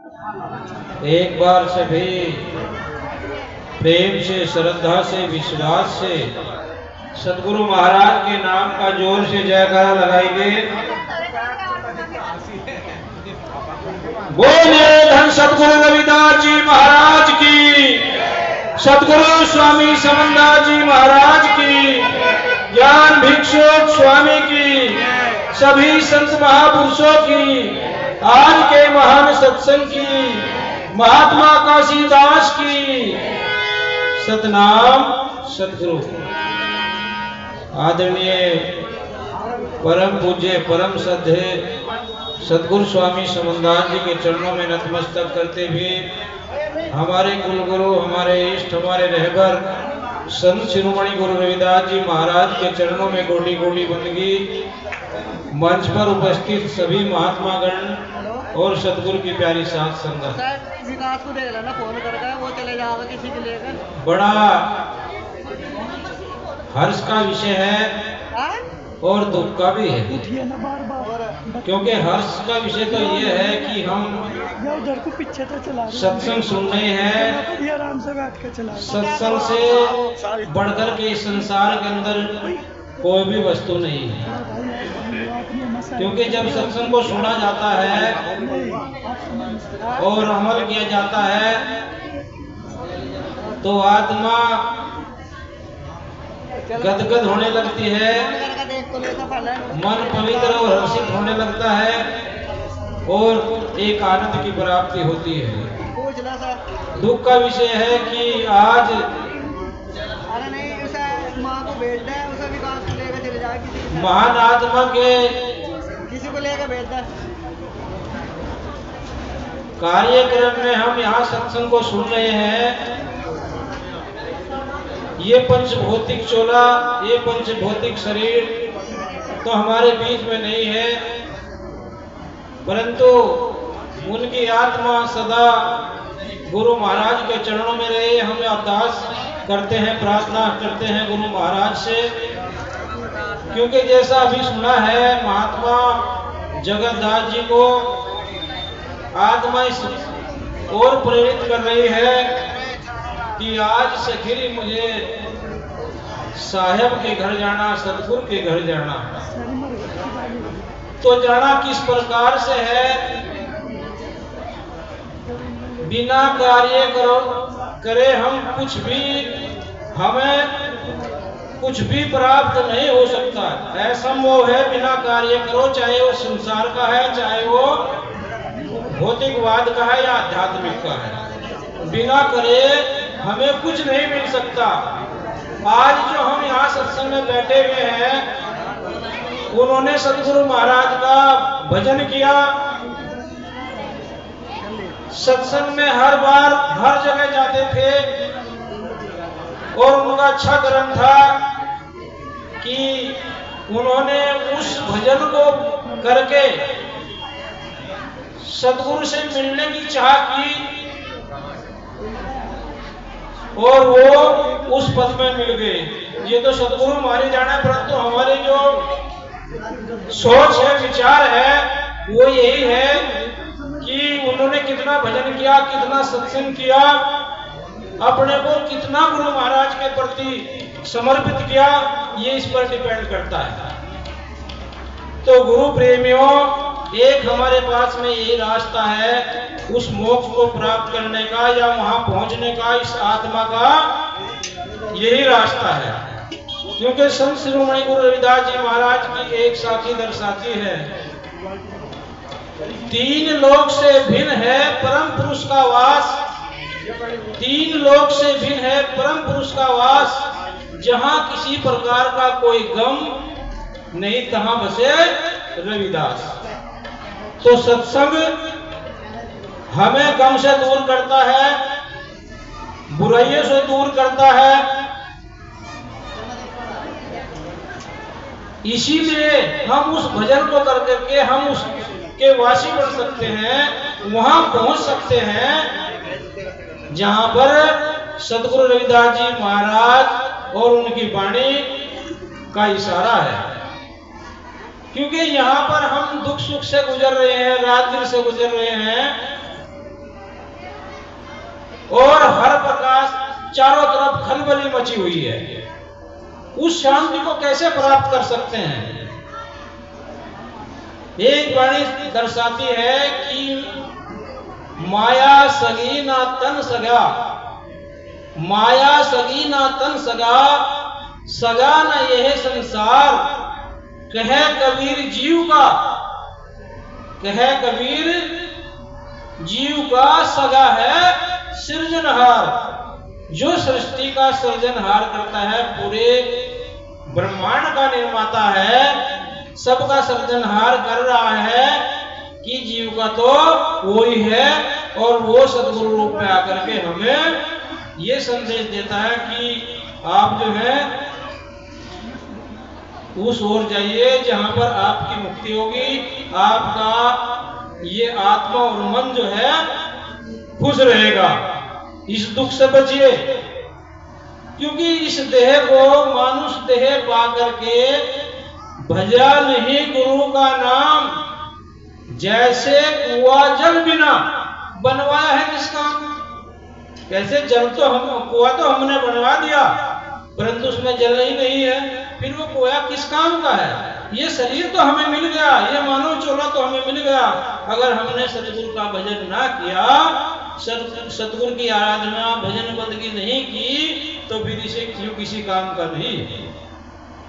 एक बार सभी प्रेम से, श्रद्धा से, विश्वास से सदगुरु महाराज के नाम का जोर से जयकारा लगाएंगे। बोले धन सदगुरु रविदास जी महाराज की, सदगुरु स्वामी समनदास जी महाराज की, ज्ञान भिक्षु स्वामी की, सभी संत महापुरुषों की, आज के महान सत्संग की, महात्मा काशीदास की, सतनाम सदगुरु। आदरणीय परम पूज्य परम श्रद्धे सदगुरु स्वामी समनदास जी के चरणों में नतमस्तक करते हुए हमारे कुलगुरु, हमारे इष्ट, हमारे रहबर संत शिरोमणि गुरु रविदास जी महाराज के चरणों में गोटी गोटी बंदगी। मंच पर उपस्थित सभी महात्मा गण और सदगुरु की प्यारी साथ संगत, विकास को देख लेना, फोन करके वो चले जाओगे किसी के लिए। बड़ा हर्ष का विषय है और दुख का भी है, क्योंकि हर्ष का विषय तो ये है कि हम सत्संग सुन रहे हैं। सत्संग से बढ़कर के इस संसार के अंदर कोई भी वस्तु नहीं है, क्योंकि जब सत्संग को सुना जाता है और अमल किया जाता है तो आत्मा गदगद होने लगती है, मन पवित्र और हर्षित होने लगता है और एक आनंद की प्राप्ति होती है। दुख का विषय है कि आज महान आत्मा के किसी को लेकर भेजता कार्यक्रम में हम यहाँ सत्संग को सुन रहे हैं। ये पंचभौतिक चोला, ये पंचभौतिक शरीर तो हमारे बीच में नहीं है, परंतु उनकी आत्मा सदा गुरु महाराज के चरणों में रहे। हम अरदास करते हैं, प्रार्थना करते हैं गुरु महाराज से, क्योंकि जैसा अभी सुना है महात्मा जगतदास जी को आत्मा इस और प्रेरित कर रही है कि आज सखीरी मुझे साहेब के घर जाना, सतगुरु के घर जाना। तो जाना किस प्रकार से है? बिना कार्य करे हम कुछ भी, हमें कुछ भी प्राप्त नहीं हो सकता। ऐसा मोह है, बिना कार्य करो, चाहे वो संसार का है, चाहे वो भौतिकवाद का है या आध्यात्मिक का है, बिना करे हमें कुछ नहीं मिल सकता। आज जो हम यहाँ सत्संग में बैठे हुए हैं, उन्होंने सदगुरु महाराज का भजन किया। सत्संग में हर बार हर जगह जाते थे और उनका अच्छा ग्रंथ था कि उन्होंने उस भजन को करके सदगुरु से मिलने की चाह की और वो उस पद में मिल गए। ये तो सदगुरु हमारे जाना, परंतु हमारे जो सोच है, विचार है, वो यही है कि उन्होंने कितना भजन किया, कितना सत्संग किया, अपने को कितना गुरु महाराज के प्रति समर्पित किया, ये इस पर डिपेंड करता है। तो गुरु प्रेमियों, एक हमारे पास में यही रास्ता है उस मोक्ष को प्राप्त करने का या वहां पहुंचने का। इस आत्मा का यही रास्ता है, क्योंकि संत शिरोमणि गुरु रविदास जी महाराज की एक साखी दर्शाती है, तीन लोक से भिन्न है परम पुरुष का वास। तीन लोक से भिन्न है परम पुरुष का वास, जहां किसी प्रकार का कोई गम नहीं, तहां बसे रविदास। तो सत्संग हमें गम से दूर करता है, बुराइयों से दूर करता है। इसीलिए हम उस भजन को कर करके हम उसके वासी बन सकते हैं, वहां पहुंच सकते हैं जहां पर सदगुरु रविदास जी महाराज और उनकी वाणी का इशारा है। क्योंकि यहाँ पर हम दुख सुख से गुजर रहे हैं, रात दिन से गुजर रहे हैं, चारों तरफ खलबली मची हुई है, उस शांति को कैसे प्राप्त कर सकते हैं? एक वाणी दर्शाती है कि माया सगी ना तन सगा, माया सगी ना तन सगा, सगा न यह संसार, कहे कबीर जीव का, कहे कबीर जीव का सगा है सृजनहार। जो सृष्टि का सृजनहार करता है, पूरे ब्रह्मांड का निर्माता है, सबका सृजनहार कर रहा है कि जीव का तो वही है। और वो सद्गुरु रूप में आकर के हमें ये संदेश देता है कि आप जो है उस ओर जाइए जहां पर आपकी मुक्ति होगी, आपका ये आत्मा और मन जो है खुश रहेगा। इस दुख से बचिए, क्योंकि इस देह को मानुष देह पा करके भजा नहीं गुरु का नाम, जैसे कुआ जल बिना बनवाया है किसका? कैसे जल तो हम कुआ तो हमने बनवा दिया, परंतु उसमें जल ही नहीं है, फिर वो कुआ किस काम का है? ये शरीर तो हमें मिल गया, ये मानव चोला तो हमें मिल गया, अगर हमने सतगुरु का भजन ना किया, सतगुरु की आराधना भजन बंदगी नहीं की, तो फिर इसे क्यों किसी काम का नहीं?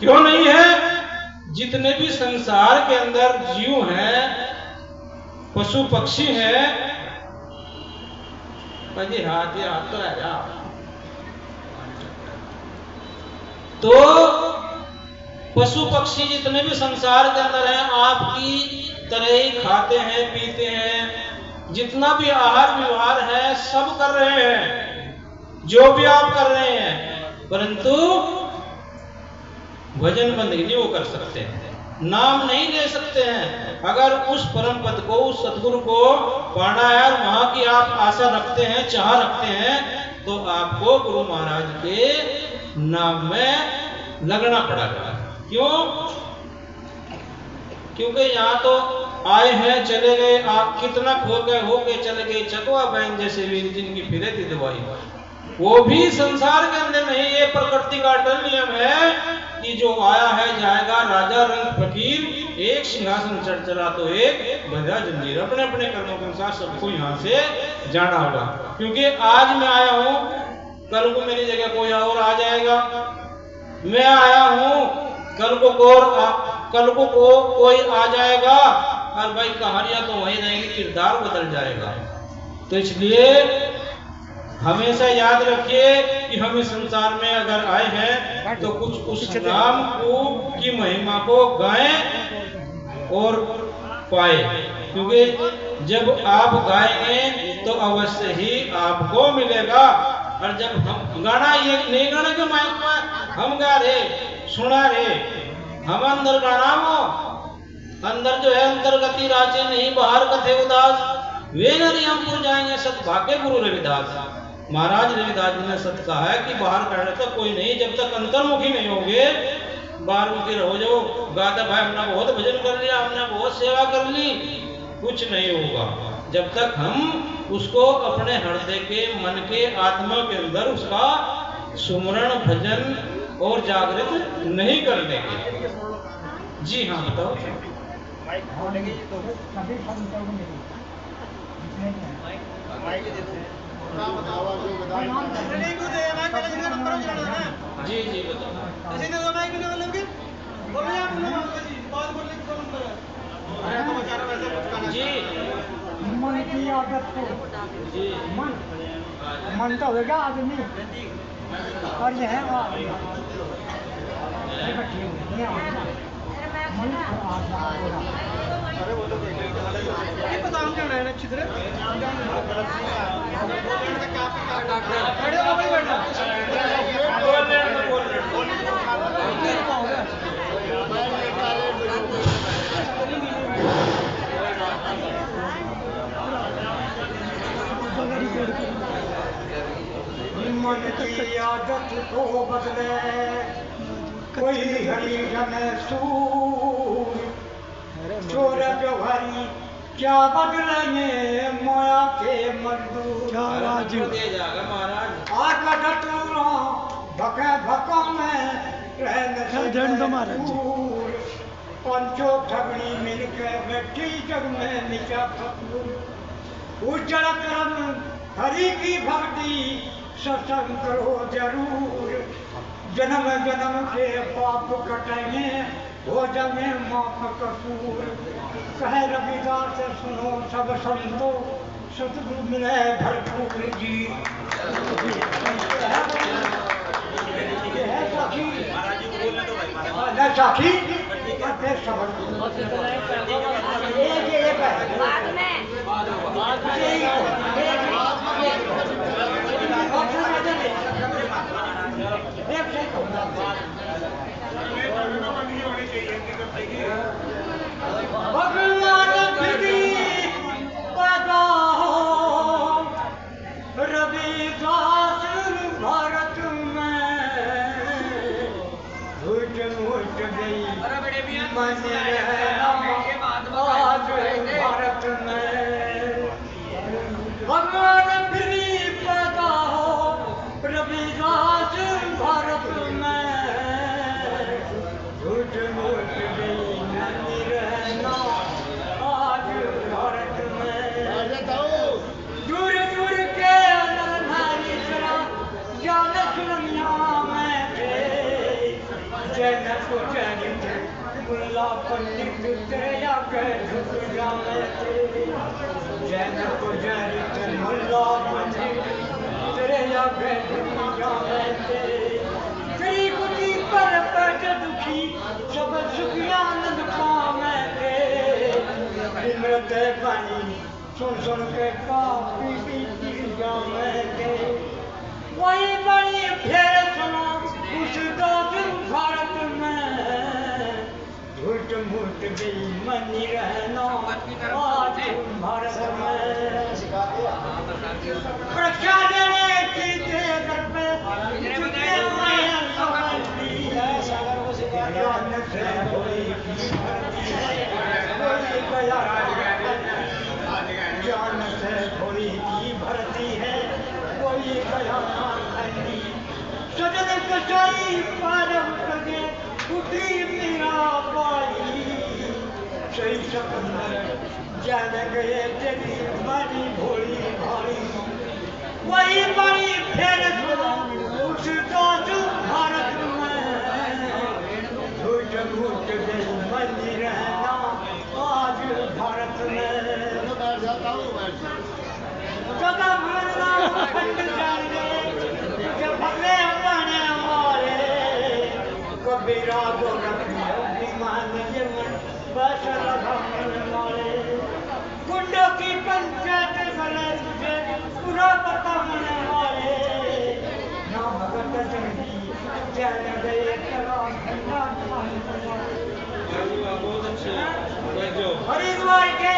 क्यों नहीं है? जितने भी संसार के अंदर जीव हैं, पशु पक्षी हैं, कभी हाथ तो आया, तो पशु पक्षी जितने भी संसार के अंदर हैं, आपकी तरह ही खाते हैं, पीते हैं, जितना भी आहार व्यवहार है सब कर रहे हैं, जो भी आप कर रहे हैं, परंतु भजन बंदगी नहीं वो कर सकते हैं, नाम नहीं ले सकते हैं। अगर उस परम पद को, उस सतगुरु को पाना है और वहां की आप आशा रखते हैं, चाह रखते हैं, तो आपको गुरु महाराज के नाम में लगना पड़ेगा। क्यों? क्योंकि यहाँ तो आए हैं चले गए, आप कितना खो गए, हो के चले गए, चकवा बैंक जैसे वीर जिनकी फिरे थी दवाई, वो भी संसार के अंदर नहीं। ये प्रकृति का अटल नियम है कि जो आया है जाएगा, राजा रंग फकीर, एक सिंहासन चढ़ चला तो एक बंधा जंजीर, अपने अपने कर्मों के अनुसार सबको यहाँ से जाना होगा। क्योंकि आज मैं आया हूँ, कल को मेरी जगह कोई और आ जाएगा, मैं आया हूँ, कल को कोई आ जाएगा, और भाई कहानियां तो वही रहेंगी, किरदार बदल जाएगा। तो इसलिए हमेशा याद रखिए कि हम इस संसार में अगर आए हैं तो कुछ उस नाम को की महिमा को गाएं और पाए, क्योंकि जब आप गाएंगे तो अवश्य ही आपको मिलेगा। और जब हम गाना, ये नहीं गाना के माइक में हम गा रहे, सुना रहे, हम अंदर गाना हो, अंदर जो है अंतर्गति राजे नहीं, बाहर कथे उदास, वे नरी हम पुर जाएंगे सत भाग्य गुरु रविदास। महाराज रविदास जी ने सत्य कहा है कि बाहर कहने तक कोई नहीं, जब तक अंतर्मुखी नहीं होगे, बाहर मुखी रहो। जो गाता भाई हमने बहुत भजन कर लिया, हमने बहुत सेवा कर ली, कुछ नहीं होगा जब तक हम उसको अपने हृदय के, मन के, आत्मा के अंदर उसका सुमरण, भजन और जागृत नहीं कर देंगे। जी हाँ, बताओ। जी जी बताओ। जी मन की आदत को, जी मन तो होगा आदमी, और यह है मन की आदत को बदले कोई हरी रन सूर, चोर व्यवहारी क्या बदलेंगे मोया के मजदूर दे जाएगा महाराज। आग धतूरा भके भका में रहने पंचो ठगनी मिलके बैठी जग में निचा फतूर उजड़ करम हरि की भक्ति सत्संग करो जरूर जन्म जन्म के पाप कटेंगे हो जाएंगे माफ कसूर कहे रविदास सुनो सब संतो सतगुरु मिले भरपूर जी साखी भगवान रविदास भारत में घुट घुट गई मन आज भारत में भगवान फ्री पैदा हो रविदास भारत में घुट घुट गई मन रहना आज भारत में दूर दूर के नारी जान सुनिया में थे जनक चरित मुल्ला पंडित तेरे आगे झुक जाने थे जनक चरित मुल्ला पंडित तेरे आगे झुक जाने थे तेरी कुटी पर बैठ दुखी सब सुखियानंद पावे थे विमृत बनी सुन सुन के काफी पी जावे थे वही बड़ी फिर सुनो उस दोस्त भारत में झूठ मूठ गई मनी रहना आज भारत में प्रक्षा देने की घर पे चुके हुए समझती ज्ञान से कोई ज्ञान से थोड़ी की भरती है कोई गया सजन कसाई पारम कगे उठी मीरा पाई सही सकंदर जान गए तेरी बड़ी भोली भाई वही बड़ी फेर उस दोस्त भारत में झूठ मूठ गई बनी रहना आज भारत में सदा भरना खंड जाने जब भगले बने हमारे कबीरा गोरखी मान जीवन बस रखने वाले गुंडों की पंचायत गले तुझे पूरा पता होने वाले ना भगत जंगी जान गए करा खंडा बहुत अच्छे हरिद्वार के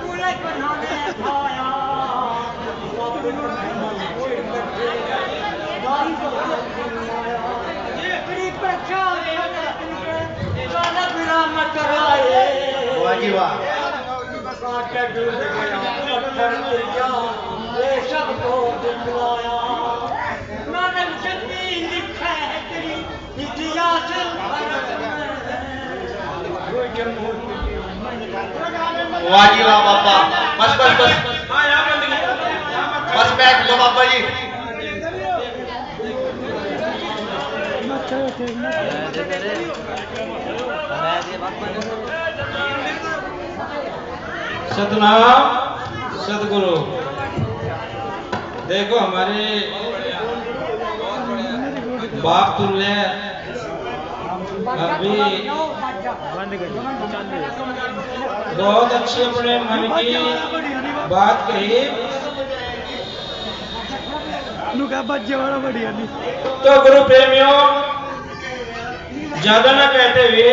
पूरे बनाने आया सबको दिखलाया मानव शक्ति लिखा है तेरी इतिहास भारत में वाह जी वाह बाबा बस बस बस बस बैठ लो बाबा जी सतनाम सतगुरु। देखो हमारे बाप तुल्य अभी बहुत अच्छी अपने मन की बात कही तो गुरु प्रेमियों ज्यादा ना कहते हुए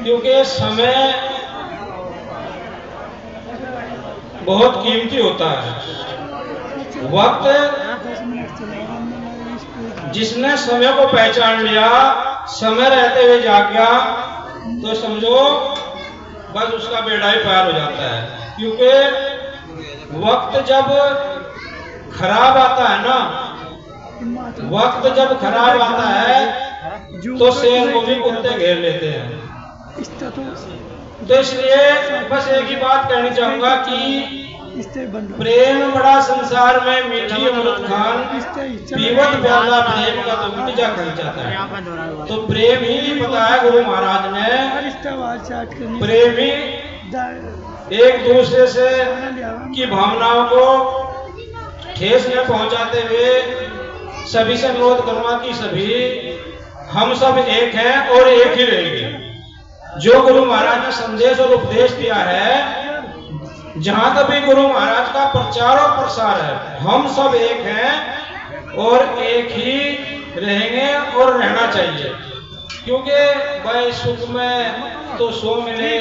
क्योंकि समय बहुत कीमती होता है। वक्त जिसने समय को पहचान लिया समय रहते हुए जाग गया तो समझो बस उसका बेड़ा ही पार हो जाता है। क्योंकि वक्त जब खराब आता है ना, वक्त जब खराब आता है तो शेर को भी कुत्ते घेर लेते हैं। तो इसलिए बस एक ही बात कहनी चाहूंगा कि प्रेम बड़ा संसार में मीठी अमृत खान, पीवत प्याला प्रेम का तो मिट जा कर जाता है। तो प्रेम ही बताया गुरु महाराज ने, प्रेम ही एक दूसरे से की भावनाओं को ठेस न पहुंचाते हुए सभी से अनुरोध करूंगा कि सभी हम सब एक हैं और एक ही रहेंगे। जो गुरु महाराज ने संदेश और उपदेश दिया है, जहां तक भी गुरु महाराज का प्रचार और प्रसार है, हम सब एक हैं और एक ही रहेंगे और रहना चाहिए। क्योंकि भाई सुख में तो सो मिले,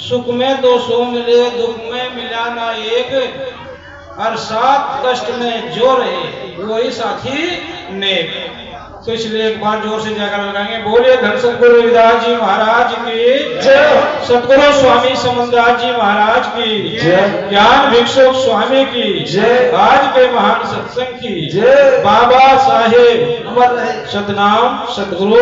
सुख में तो सो मिले, दुख में मिला ना एक, और साथ कष्ट में जो रहे वही साथी नेक। तो इसलिए एक बार जोर से जयकार लगाएंगे, बोलिए धन सतगुरु रविदास जी महाराज की जय, सतगुरु स्वामी समंदास जी महाराज की जय, ज्ञान भिक्षुक स्वामी की जय, आज के महान सत्संग की जय, बाबा साहेब सतनाम सतगुरु